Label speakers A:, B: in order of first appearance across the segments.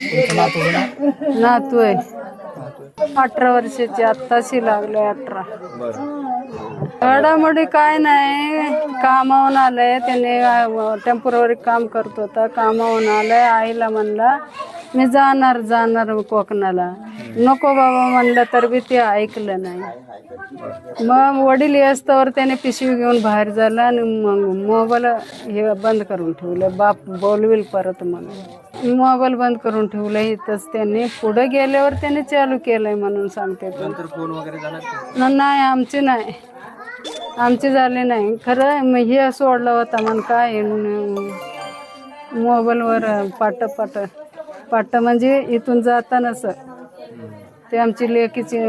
A: नातू आहे 18 वर्षाची, आत्ताशी लागले 18. घडामोडी काय नाही, कामावून आलंय त्याने, टेम्पोररी काम करत होता, कामावून आलंय. आईला म्हणला मी जाणार कोकणाला, नको बाबा म्हणलं तर बी ते ऐकलं नाही. मग वडील येस्तवर त्याने पिशवी घेऊन बाहेर झाला आणि मग मोबाईल हे बंद करून ठेवलं. बाप बोलविल परत म्हणून मोबाईल बंद करून ठेवलं. इथंच त्यांनी पुढे गेल्यावर त्याने चालू केलंय म्हणून सांगते. नाही आमची झाली नाही खरं. मग हे सोडलं होता म्हण काय मोबाईलवर पाट म्हणजे इथून जातानाच ते आमची लेकीची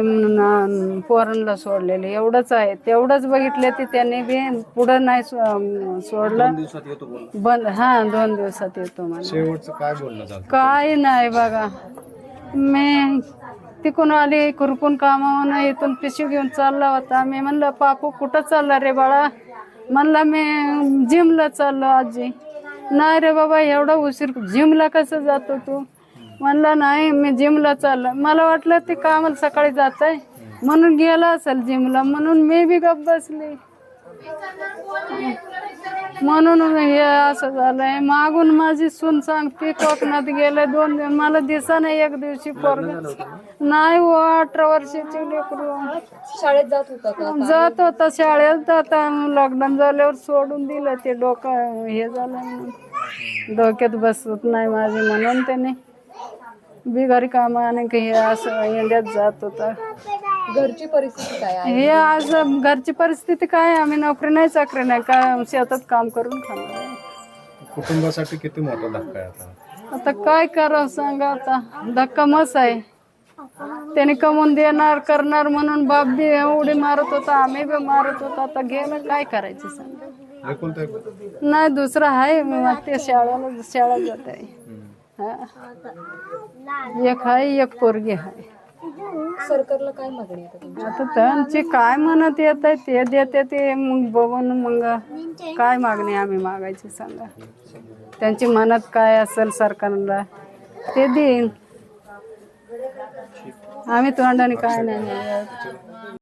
A: पोरांना सोडलेले एवढंच आहे. तेवढंच बघितले ते त्यांनी बी पुढं नाही सोडलं. बंद 2 दिवसात येतो मला. काय नाही बघा, मी तिकून आली खुरपून कामावून, इथून पिशवी घेऊन चालला होता. मी म्हणलं पापू कुठं चालला रे बाळा? म्हणला मी जिमला चाललो आजी. नाही रे बाबा एवढा उशीर जिमला कसं जातो तू? म्हणला नाही मी जिमला चाललो. मला वाटलं ते कामाला सकाळी जात आहे म्हणून गेला असेल जिमला, म्हणून मी बी गप्प बसली. म्हणून हे असं झालंय. मागून माझी सून सांगते कोकणात गेले 2 दिवस, मला दिसा नाही एक दिवशी पोरग नाही. 18 वर्षाची लेकरू
B: शाळेत जात
A: होता शाळेत. आता लॉकडाऊन झाल्यावर सोडून दिलं. ते डोकं हे झालं, डोक्यात बसत नाही माझे म्हणून त्याने बिगारी कामाने हे असं इंडियात जात होता.
B: घरची परिस्थिती काय आहे?
A: हे आज घरची परिस्थिती काय, आम्ही नोकरी नाही चाकरी नाही, काय शेतात काम करून खाणार.
C: कुटुंबासाठी किती मोठा धक्का आहे
A: आता काय करावं सांगा. आता धक्का मस आहे. त्याने कमवून देणार करणार म्हणून बाप बी एवढी मारत होता, आम्ही बी मारत होता. आता गेलं काय करायचं सांगा. नाही दुसरं आहे, ते शाळा जात आहे. एक आहे, एक पोरगी आहे.
B: सरकारला काय मागणी आहे?
A: आता त्यांची काय म्हणत येत आहे ते देते, ते मग बघून मग काय मागणी आम्ही मागायची सांगा. त्यांची म्हणत काय असेल सरकारला ते देईन. आम्ही तोंडाने काय नाही.